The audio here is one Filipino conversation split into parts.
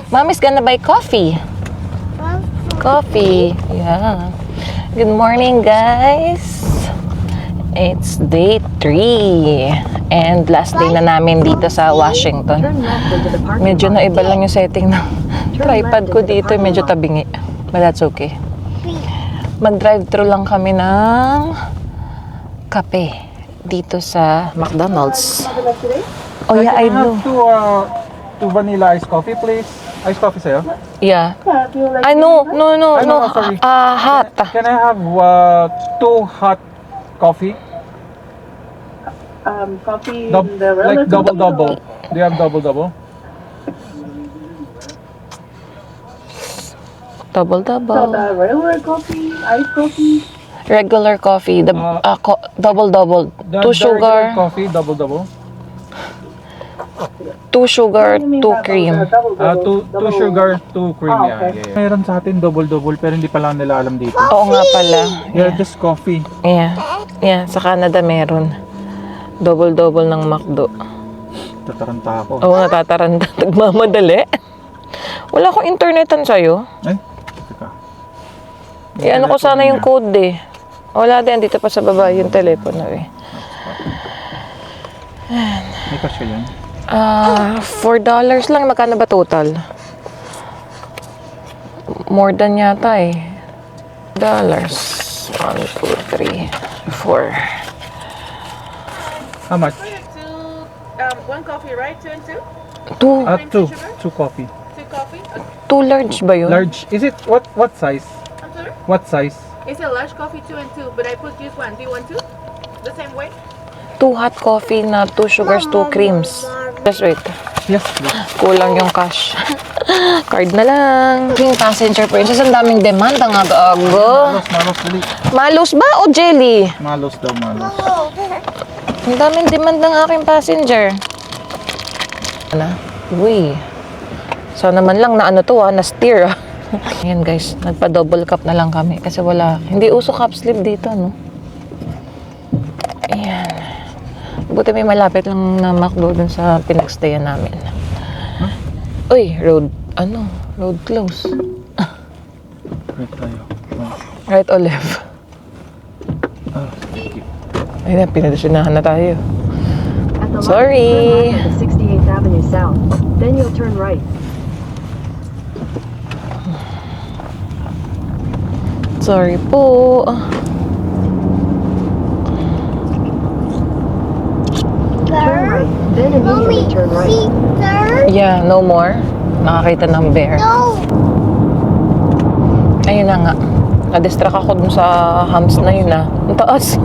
Mommy's gonna buy coffee. Coffee. Yeah. Good morning, guys. It's day 3. And last day na namin dito sa Washington. Medyo naiba lang yung setting ng tripod ko dito. Medyo tabingi. But that's okay. Mag-drive-thru lang kami ng kape dito sa McDonald's. Oh yeah, I know. Two vanilla iced coffee, please. Iced coffee sa'yo? Yeah. I know. No. Sorry. Hot. Can I have two hot coffee? Coffee Dub- in the like relative double. Do you have double? Double. So the regular coffee, iced coffee. Regular coffee. The double. The 2 sugar. regular coffee, double. 2 sugar, 2 Have cream. double. Two sugar, 2 cream. Okay. Yeah. Meron sa atin double pero hindi pa lang nila alam dito. Oo nga pala. Yeah, just coffee. Yeah, sa Canada meron. Double ng McDo. Tataranta ako. Oo, natataranda. Nagmamadali. Wala akong internetan sa'yo. Ay, teka. Ano ko sana yung code eh. Wala din, dito pa sa baba yung telepono eh. May cash yan. $4 lang. Magkano ba total? More than yata eh. Dollars. 1, 2, 3, 4. How much? One coffee, right? 2 and 2 2? Two coffee. 2 coffee? 2 large ba yun? Large. Is it what size? I'm sorry? What size? It's a large coffee, 2 and 2, but I put this one. Do you want 2? The same way? 2 hot coffee na 2 sugars, 2 creams. Just wait. Yes, please. Kulang yung cash. Card na lang. Yung passenger princess, ang daming demand. Ang aga-aga. Malos, dali. Malos ba o jelly? Malos daw, malos. Ang daming demand ng aking passenger. Ano? Uy. Sana man lang na ano to na steer. Ayan guys, nagpa-double cup na lang kami kasi wala. Hindi uso cup sleeve dito, no? Ayan. Buti may malapit lang na McDo dun sa pinagstayan namin. Huh? Uy, road close. Wait tayo. Right or left? Thank you. Ayun na, pinadasyonahan na tayo. At the Sorry. light, turn left at 68th Avenue South. Then you'll turn right. Sorry po. Turn right, then immediately turn right. Yeah, no more. Nakakita ng bear. Ayun na nga. Na-distract ako dun sa humps na yun Ang taas.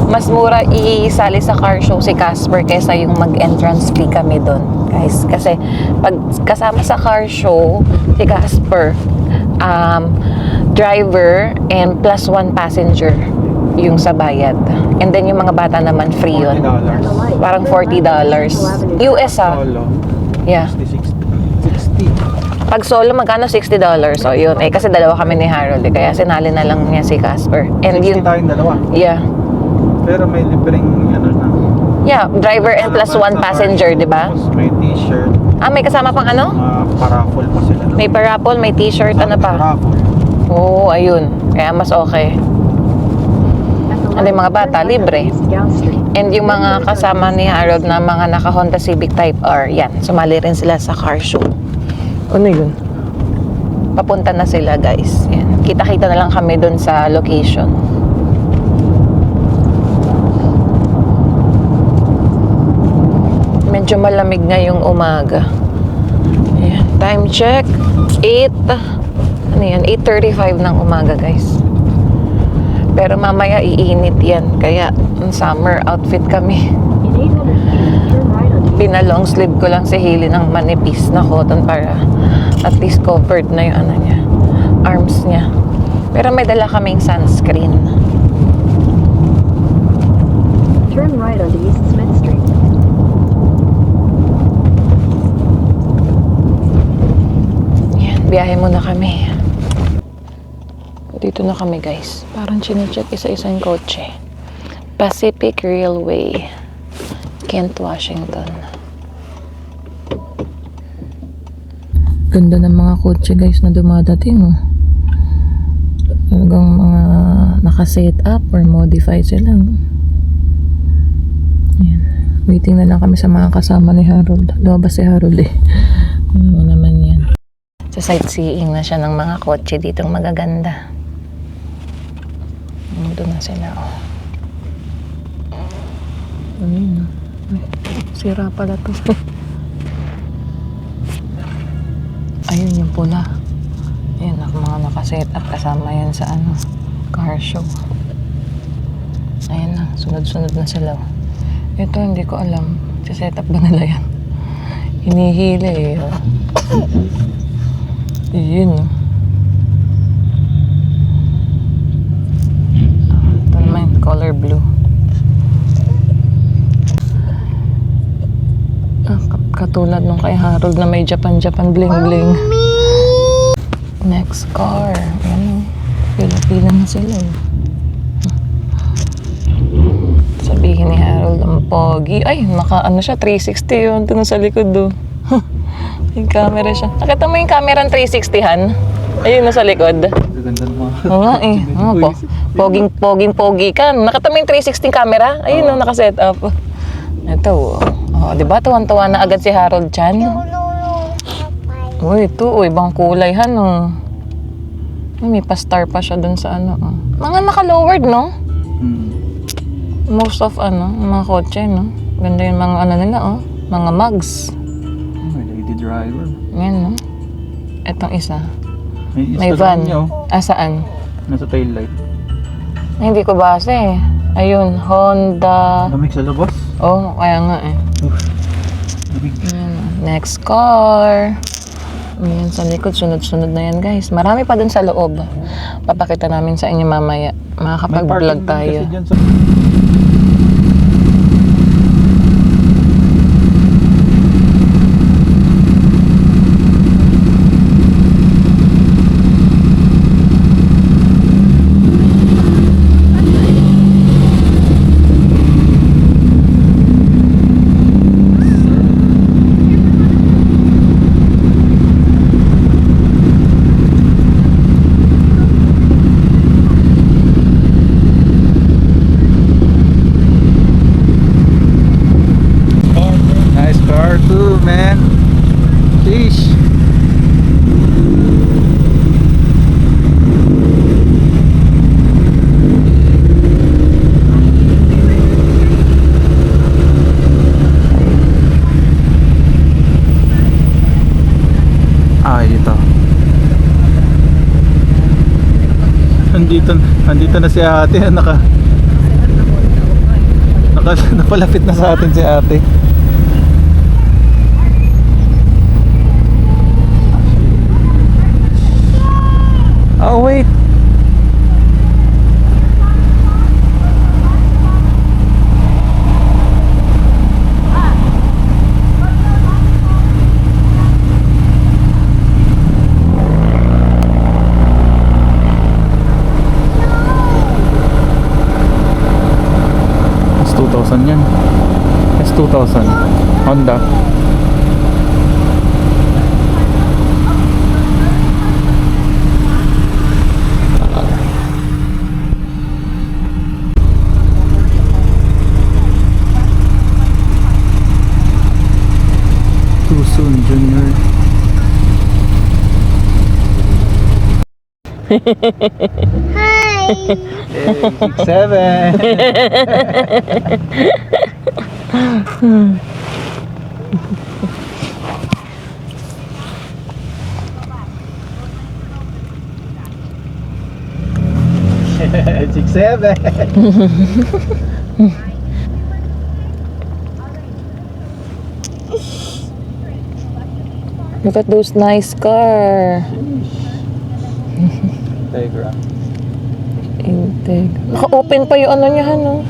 Mas mura isali sa car show si Casper kesa yung mag-entrance fee kami dun. Guys, kasi pag kasama sa car show si Casper, driver and plus 1 passenger yung sa bayad. And then yung mga bata naman free yun. $40. Parang $40. US Solo. Yeah. 60. Pag solo, magkano? $60. So, yun. Kasi dalawa kami ni Harold. Kaya sinali na lang niya si Casper. And 60 yun, tayong dalawa. yeah. Pero may libreng na. Yeah, driver and plus 1 passenger, di ba? Tapos may t-shirt. May kasama pang ano? Paraffle pa sila. May parapol, may t-shirt, ano pa? Paraffle. Oo, ayun. Kaya mas okay. At the Ano yung mga bata? turn left Libre. at East Gown Street. And yung mga kasama ni Harold na mga naka Honda Civic Type R, yan. Sumali rin sila sa car show. Ano yun? Papunta na sila, guys. Yan. Kita-kita na lang kami dun sa location. Medyo malamig ngayong umaga. Ayan. Time check. 8:35 ng umaga, guys. Pero mamaya iinit yan. Kaya summer outfit kami. In 800 feet, turn right onto Pinalong sleeve ko lang si Hailey ng manipis na cotton para at least covered na yung ano niya, arms niya. Pero may dala kaming sunscreen. Turn right onto East Smith Street. Yan, biyahe muna kami. Dito na kami guys. Parang chinecheck isa-isa yung kotse. Pacific Railway, Kent, Washington. Ganda ng mga kotse guys na dumadating. Oh. Talagang mga naka-set up or modify sila. Oh. Yan. Waiting na lang kami sa mga kasama ni Harold. Lumabas si Harold eh. Ano naman yan. Sa sightseeing na siya ng mga kotse ditong magaganda. Doon na sila, oh. Ayun, ay, sira pala to. Ayun yung pula. Ayun, mga nakaset up kasama yan sa ano, car show. Ayun na, sunod-sunod na sila. Ito, hindi ko alam. Set up ba nila yan? Hinihila eh. Oh. Yun, oh. Color blue. Katulad nung kay Harold na may Japan bling bling. Next car. Ano? Pila-pila na sila. Sabihin ni Harold ang pogi. Ay, ano siya, 360 yun. Ito sa likod do. May camera siya. Nakita mo yung camera ng 360-han? Ayun na sa likod. Ganda ng mga... Oo nga eh. Poging-pogi ka. Nakita mo yung 360 camera? Ayun no, nakaset up. Ito. Oh, di ba? Tuwan-tuwa na agad si Harold Chan. Uy, ito. Ibang kulay han. Oh. May pa-star pa siya dun sa ano. Oh. Mga naka-lowered, no? Most of mga kotse, no? Ganda yung mga nila, oh. Mga mugs. May lady driver. Yan, no? Etong isa. May May van. niya, oh. Saan? Nasa tail light. Ay, hindi ko base eh. Ayun, Honda. Lamig sa labas. Oh, kaya nga eh. Lamig. Ayan, next car. Ayan, sa likod, sunod-sunod na yan guys. Marami pa dun sa loob. Papakita namin sa inyo mamaya. Makakapag-vlog tayo. Kasi dyan sa... Nice car too, man. Sheesh. Ito. Andito na si ate. Napalapit na sa atin si ate. Oh, wait. S2000 yan. S2000 Honda. Too soon, Junior. Hi! 7. Six, seven. Look at those nice car. Diagram. Intake. Naka-open pa yung ano niya, ano?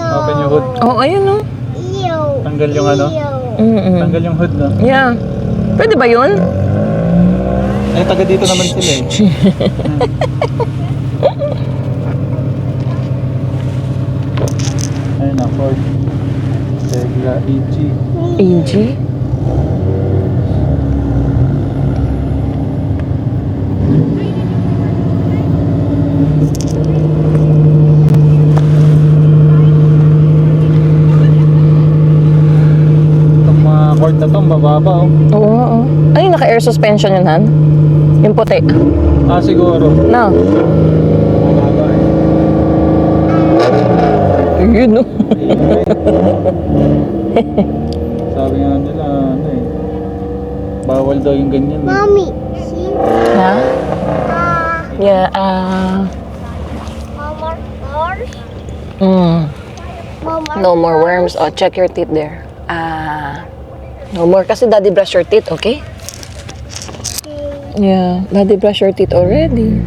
Open yung hood. Oh, ayun, no? Tanggal yung ano? Tanggal yung hood, no? Yeah. Pwede ba yun? Ay, taga dito naman sila eh. Ayun na, Ford. Tegla, EG. AG? Itong mga cord na to, mababa oh. Oo, oo. Ay, naka-air suspension yun, Han? Yung puti. Ah, siguro. No. Mababa eh. Ayun, no? Sabi nga nila, ano eh. Bawal daw yung ganyan. Eh. Mommy, see? Ha? Yeah, Mama, horse? Mama, no more worms. Oh, check your teeth there. No more kasi daddy brush your teeth, okay? Yeah, daddy brush your teeth already.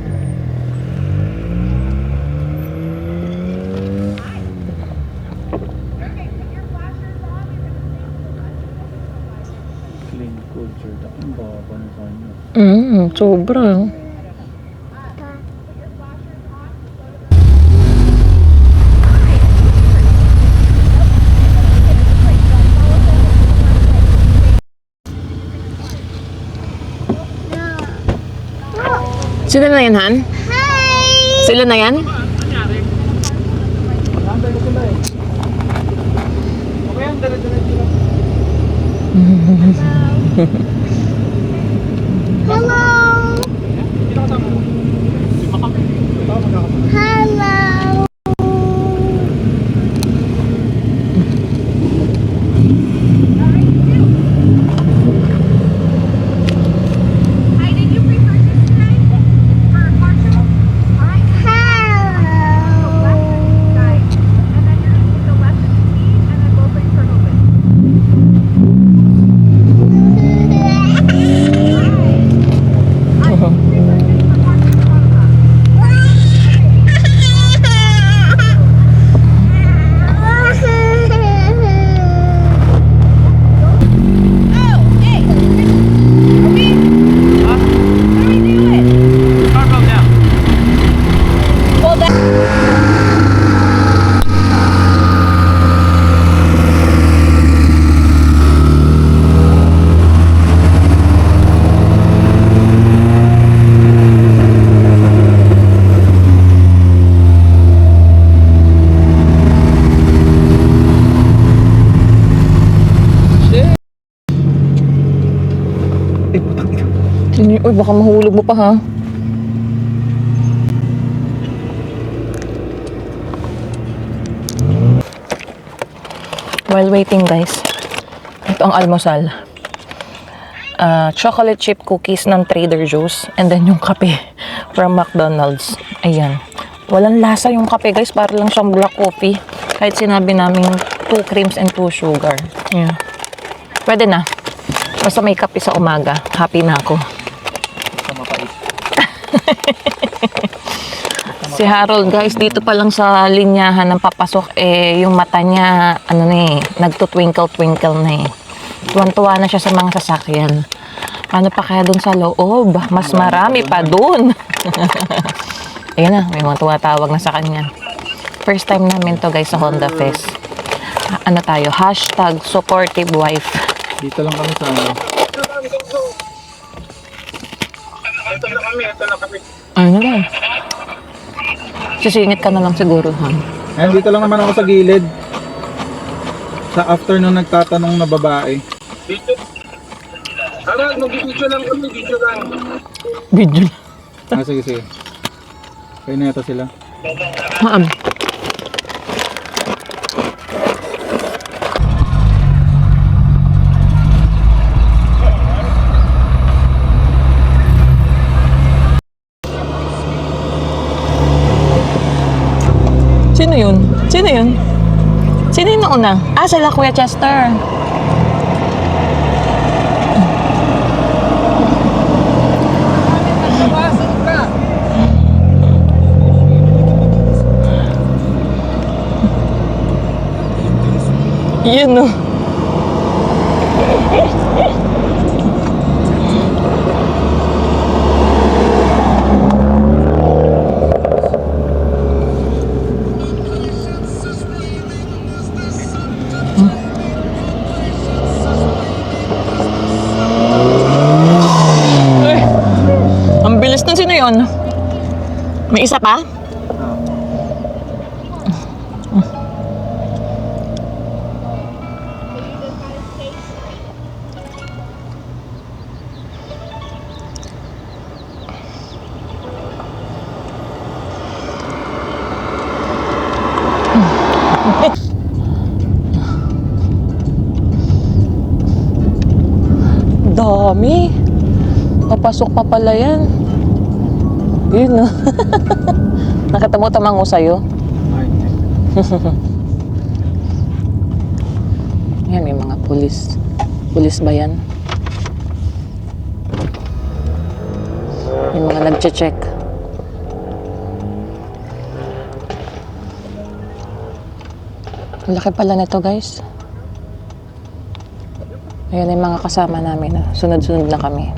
Clean culture. Ang baba na sa inyo. Sobra. Sila na yan, Han? hi! Sila na yan? Nandun ko sila eh. Okay, ang dala-dala sila. Hello! Hello! Uy, baka mahulog mo pa, ha? While waiting, guys, ito ang almusal. Chocolate chip cookies ng Trader Joe's and then yung kape from McDonald's. Ayan. Walang lasa yung kape, guys. Para lang siyang black coffee. Kahit sinabi namin 2 creams and 2 sugar. Yeah. Pwede na. Basta may kape sa umaga. Happy na ako. Sa mapait. Si Harold, guys, dito pa lang sa linyahan ng papasok, yung mata niya, nagtutwinkle-twinkle na eh. Tuwan-tuwa na siya sa mga sasakyan. Paano pa kaya dun sa loob? Mas marami pa dun. Ayan na, may mga tumatawag na sa kanya. First time namin to, guys, sa Honda Fest. Ano tayo? Hashtag supportive wife. Dito lang kami sa ano. Ano na? Sisingit ka na lang siguro, Han. Ayan, dito lang naman ako sa gilid. Sa afternoon nagtatanong na babae. Video lang. Ah, sige, sige. Kaya na yata sila. Haan. Sino yun? Sino yun? Sino yung nauna? Ah, sila Kuya Chester. Yun o. Ay, ang bilis na, sino yun? May isa pa? Dami. Papasok pa pala yan. Yun no. Nakita mo tamango sa'yo? Yan, may mga pulis. Pulis ba yan? Yung mga nagche-check. Ang laki pala nito, guys. Ayan yung mga kasama namin. Sunod-sunod na kami.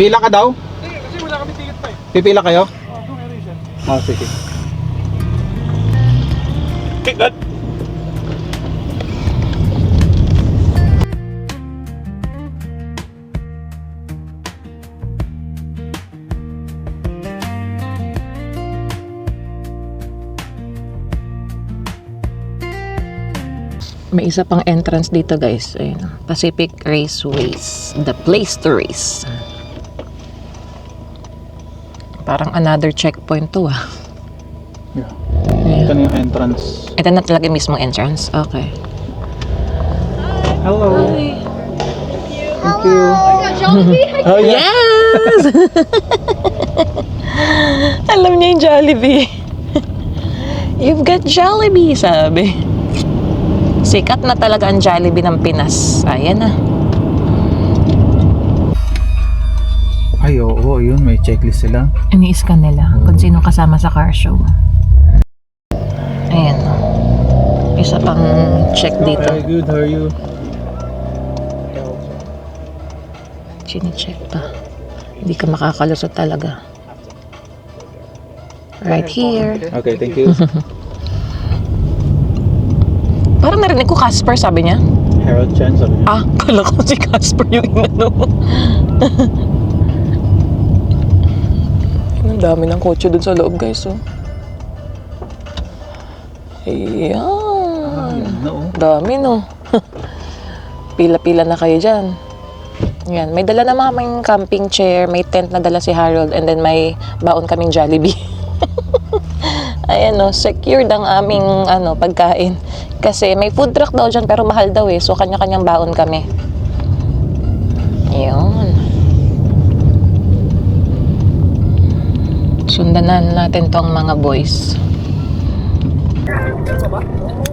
Pila ka daw? Hindi, kasi wala kami ticket pa eh. Pipila kayo? Oo, doon meron siya. Ah, sige. Ticket! May isa pang entrance dito, guys. Ayun, Pacific Raceways. The place to race. Parang another checkpoint to ah. Yeah. Yeah. Ito na yung entrance. Ito na talaga mismong entrance. Okay. Hello. Hi. Thank you. Oh, yeah. Yes! Alam niya yung Jollibee. You've got Jollibee, sabi. Sikat na talaga ang Jollibee ng Pinas. Ayan na. Ay, oo, yun. May checklist sila. Ini-scan nila kung sino kasama sa car show. Ayan. Isa pang check dito. Very good. How are you? Chine-check pa. Hindi ka makakalusot talaga. Right here. Okay, thank you. Parang narinig ko Casper, sabi niya. Harold Chan, sabi niya. Ah, kala ko si Casper yung inano. Ang dami ng kotse dun sa loob, guys, oh. Ayan. No. Dami, no? Pila-pila na kayo dyan. Yan. May dala na mamang camping chair, may tent na dala si Harold, and then may baon kaming Jollibee. Ayan, no? Secured ang aming pagkain. Kasi may food truck daw dyan, pero mahal daw eh. So, kanya-kanyang baon kami. Yun. Sundanan natin tong mga boys.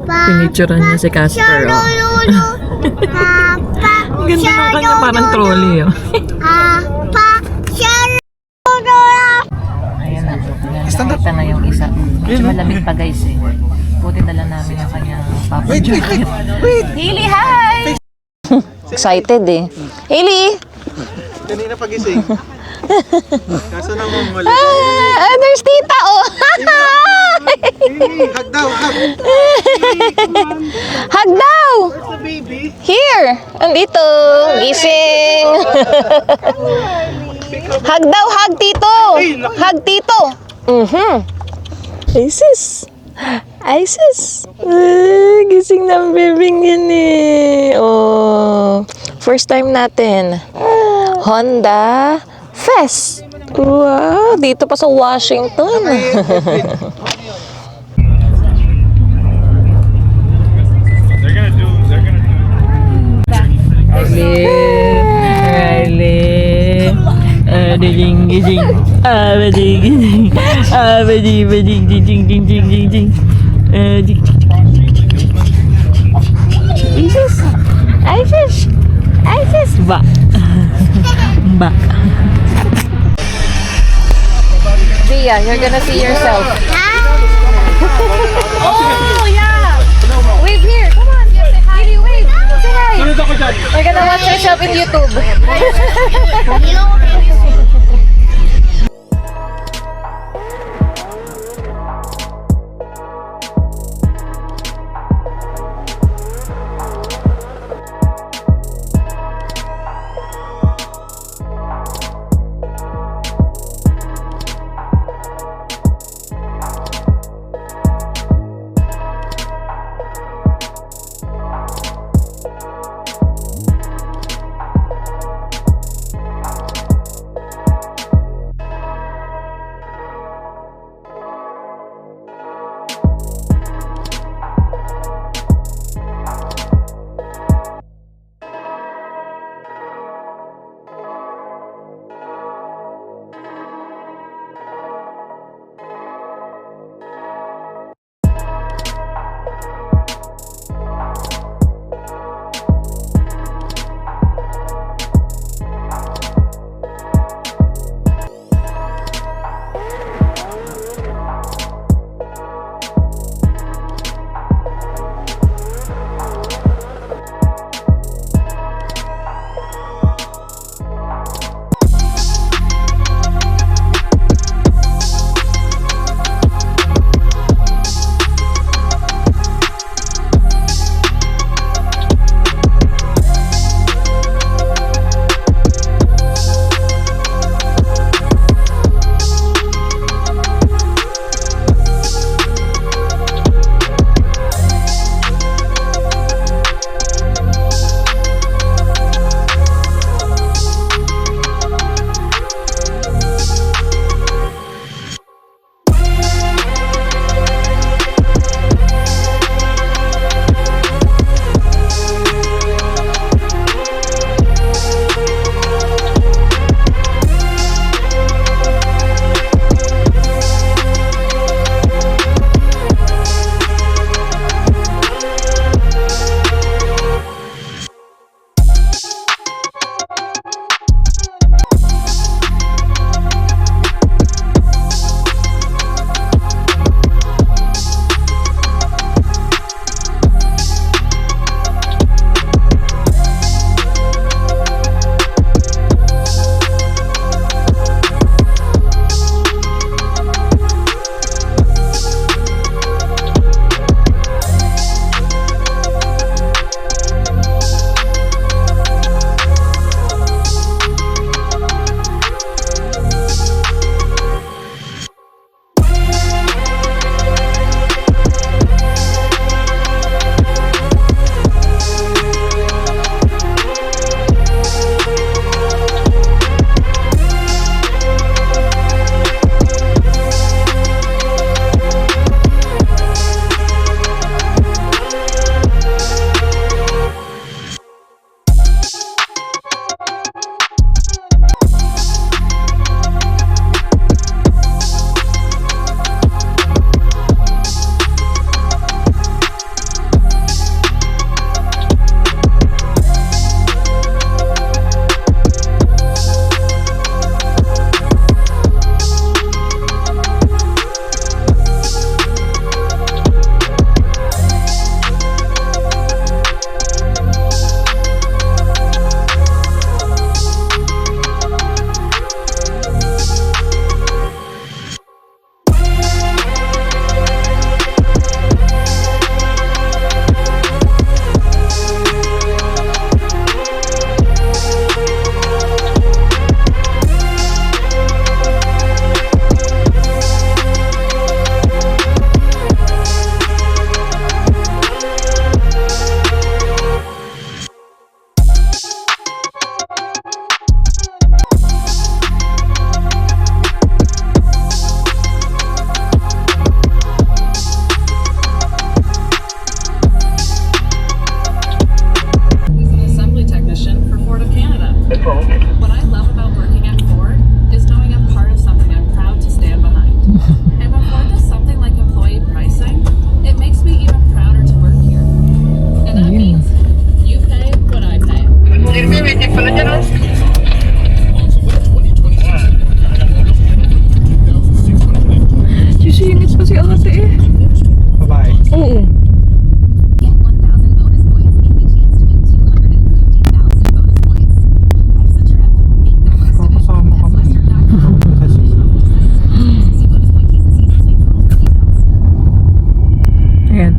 Pinicturean niya si Casper, oh. Ganda ng kanya, parang trolley, oh. Ayan na. Nakita na yung isa. Medyo malamig pa, guys, eh. Buti dala namin ang kanyang papadyot. Wait! Hailey, hi! Excited, eh. Hailey! Kanina pagising. Kaso naman mali. There's tita, oh! Hug daw, hug. Hug daw! Where's the baby? Here! Andito! Gising! Hug daw! Hug, tito! Hug, tito! Isis! Isis! Gising ng bebing yan eh! Oh! First time natin. Honda Fest! Wow! Dito pa sa Washington! Riley, ding ding, ding ding, ding ding ding ding ding. Isis, Isis, Isis, ba, ba. Tia. You're gonna see yourself. Oh, yeah. Wave here. Come on. Lily, wave. Say hi. Sunod ako dyan. You're gonna watch yourself in YouTube.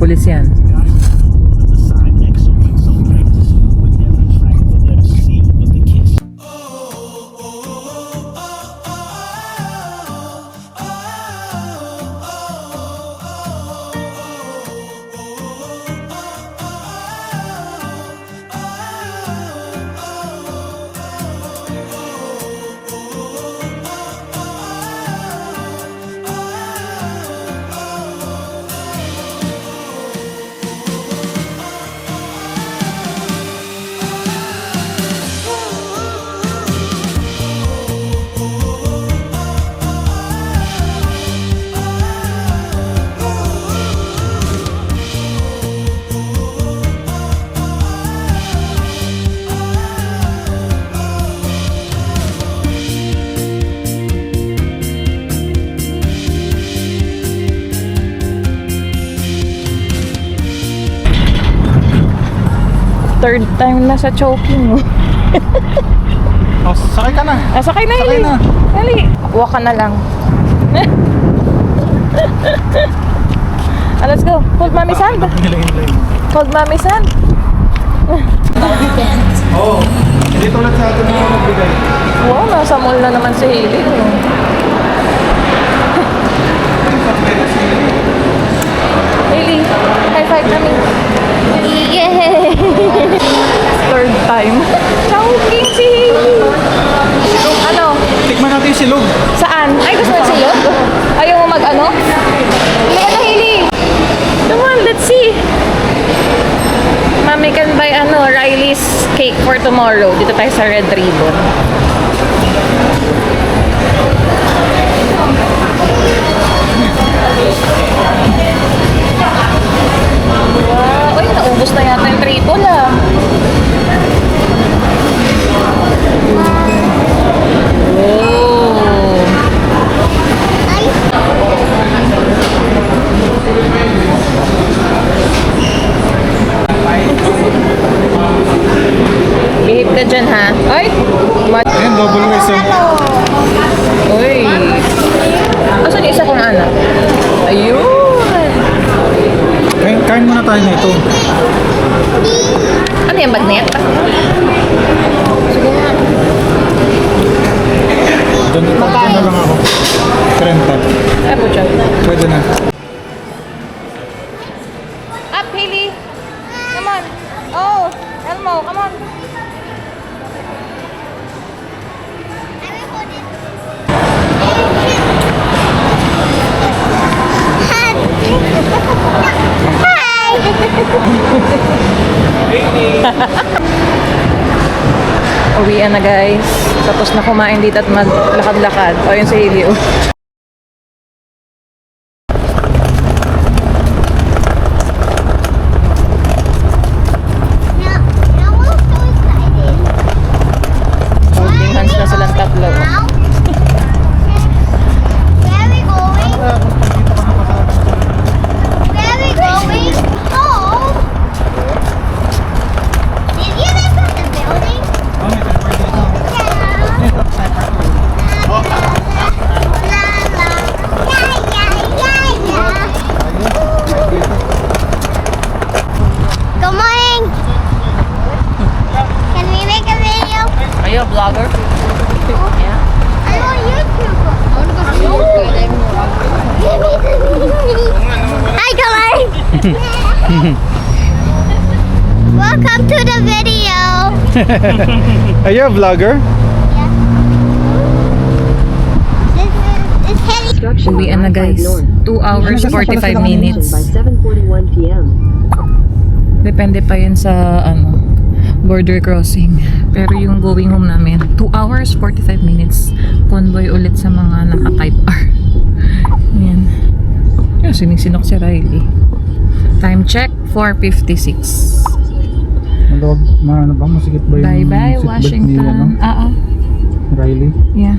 Pulis yan. Third time na sa choking mo. Oh, sakay ka na. Sakay na, Sakay Hili. na. Hili. Walk ka na lang. Let's go. Hold mommy's hand. Hold mommy's hand. Oo. Dito ulit sa atin na magbigay. Wow, nasa mall na naman si Hili. Hili, high five namin. Yay! Third time. Choking si Hili. Ano? Tikman natin yung silog. Saan? Ay, gusto mo silog? Ayaw mo mag-ano? Hindi ka na, Hili. Come on, let's see. Mami can buy Riley's cake for tomorrow. Dito tayo sa Red Ribbon. Wow! Uy, naubos na yata yung triple ah. Behave ka dyan ha. Ay! Ayan, double rice. Oh. Uy! Asan yung isa kong anak? Ayun! Kain muna tayo na ito. Ano yung bagnet? Sige nga. Diyan na lang ako. 30. Ay, pucha. Pwede na. Up, Hailey! Come on! Oh! Elmo, come on! Uwian na guys. Tapos na kumain dito at maglakad-lakad. O yun si Hailey. Oh. Holding hands na silang tatlo. Oh. Good morning. Can we make a video? Are you a vlogger? Yeah. I'm on YouTube. Hi, Kamar. Welcome to the video. Are you a vlogger? This is Kelly. Uwian na guys. 2 hours, 45 minutes. By 7:41 p.m. Depende pa yan sa border crossing. Pero yung going home namin, 2 hours, 45 minutes. Convoy ulit sa mga naka-type R. Yan. Yung sinisinok si Riley. Time check, 4:56. Maluwag, ano ba? Masikip ba yung Bye-bye, seatbelt Washington. Riley? Yeah.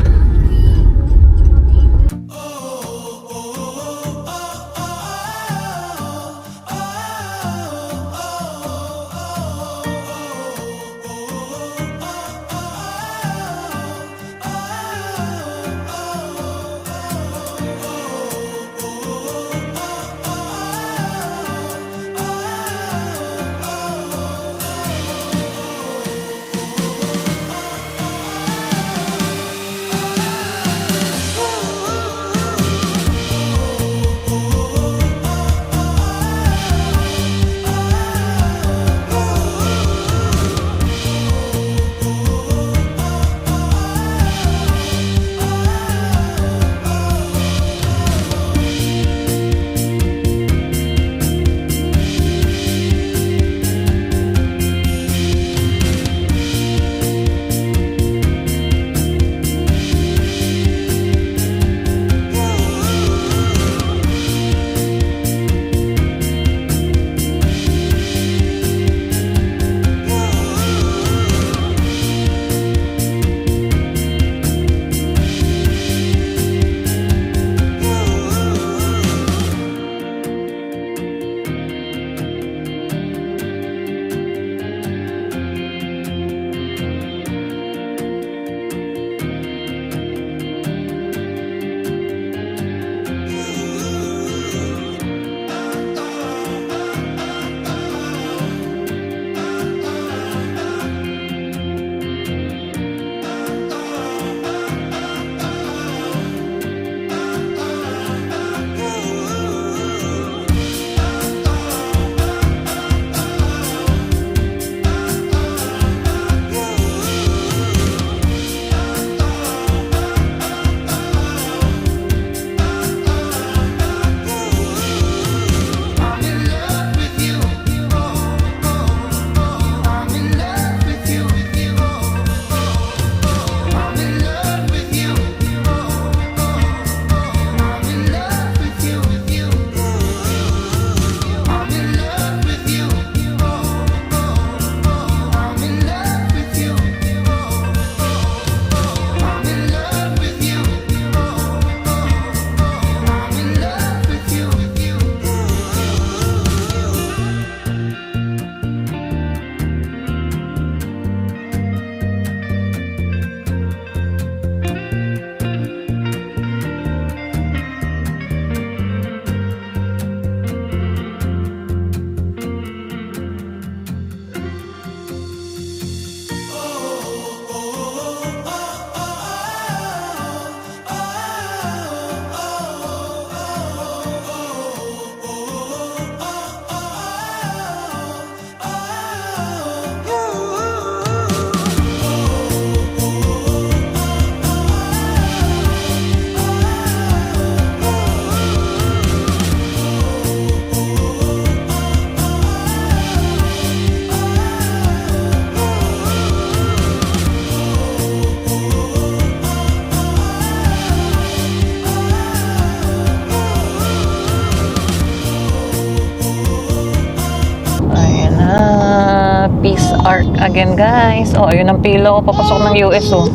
again, guys. Oh, ayun ang pila ko. Papasok ng US, oh.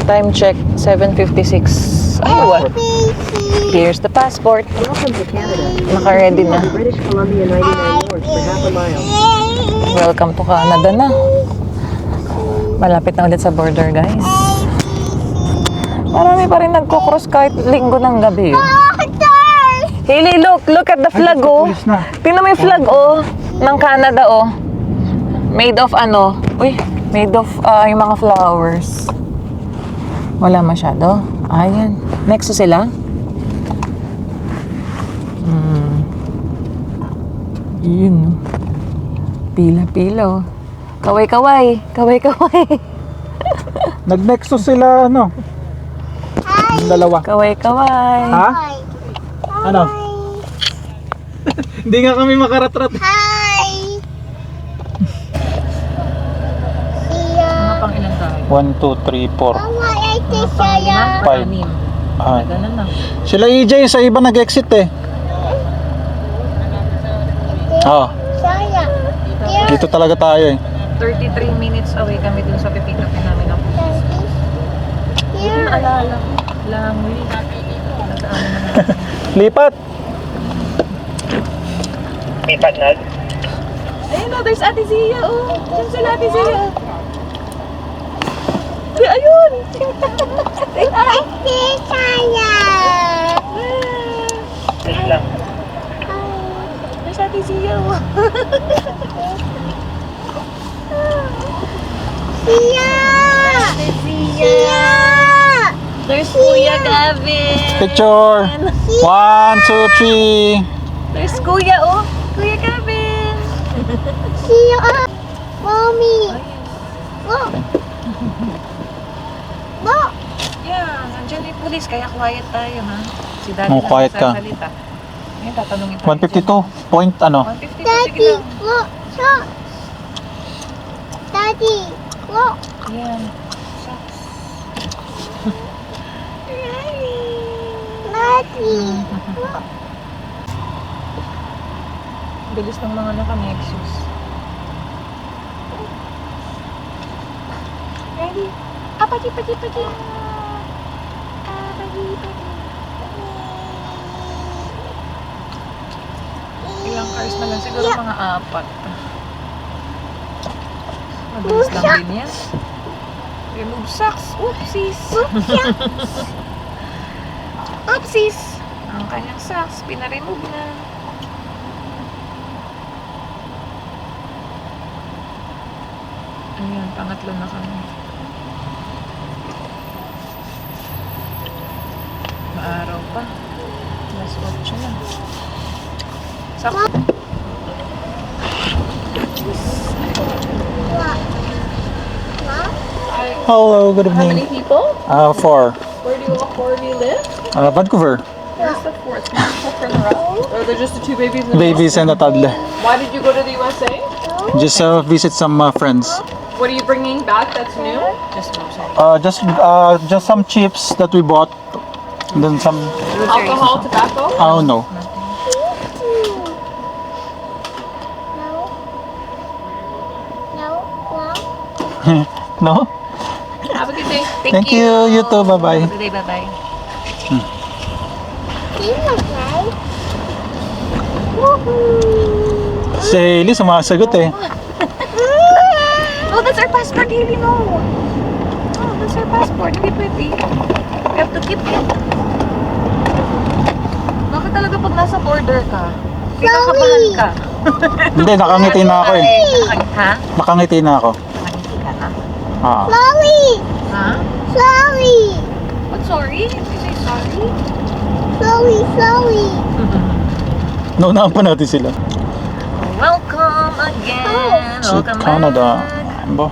Time check, 7:56. Ay, what? Here's the passport. Welcome to Canada. Naka-ready na. British Columbia 99 North for half a mile. Welcome to Canada na. Malapit na ulit sa border, guys. Marami pa rin nagko-cross kahit linggo ng gabi. Hailey, look at the flag, oh. Pulis na. Tingnan mo yung flag, oh, ng Canada, oh. Made of ano? Uy, made of yung mga flowers. Wala masyado. Ayan. Next to sila. Yun. Pila-pila, oh. Kaway-kaway. Kaway-kaway. Nag-nexus sila, ano? Yung dalawa. Kaway-kaway. Ha? Ano? Hindi nga kami makaratrat. Mga pang ilan tayo? 1, 2, 3, 4, Mga pang lima? 5. Anim. Ah. Ganun lang. Sila EJ, sa iba nag-exit eh. Oo. Dito talaga tayo eh. 33 minutes away kami dun sa pipinapin namin ng pulis. Hindi ko naalala. Langoy. Nagdaanan na natin. Lipat! Ayun, oh, there's Ate Zia, oh. Diyan sila, Ate Zia. Di, ayun. There's Ate Zia, oh. There's Kuya Gavin. Picture! 1, 2, 3. There's Kuya, oh. Kuya Gavin. Mommy. Look. Look. Yeah, nandiyan yung police, kaya quiet tayo, ha? Si Daddy Oh, lang quiet ka. nagsasalita. Ngayon, tatanungin tayo 152. Point ano? 152, sige Daddy, lang. look. Look. Daddy, look. Yan. Shucks. Daddy. Look. Bilis ng mga naka-Nexus. Daddy. Pati. Pati. Ilang cars na lang, siguro mga 4. Mabilis lang din yan. Remove socks. Oopsies. Oopsies. Ang kanyang socks, pinaremove na. Ayan, pangatlo na kami. Maaraw pa. Alas 8 na. Sakto. Hello, good How many evening. people? 4. Where do you live? Vancouver. Where's the fourth? Can you check for the rest? Or are there just the two babies in the Babies and a toddler. Why did you go to the USA? Just visit some friends. What are you bringing back that's new? Just some chips that we bought. And then some, Alcohol, tobacco? oh no. No? Have a good day. Thank you. You too. Bye-bye. Good day, bye-bye. Si Hailey sumasagot eh. Oh, that's our passport, Hailey, no. Oh, that's our passport. Hindi pwede. We have to keep it. Bakit talaga pag nasa border ka? Kinakabahan ka. Hindi, nakangiti na ako eh. Ha? Nakangiti na ako. Nakangiti ka na? Ah. Ha? Sorry. What, sorry? Did you say sorry? Sorry. Naunahan pa natin sila. Welcome again. Si Welcome Canada. back. Ba?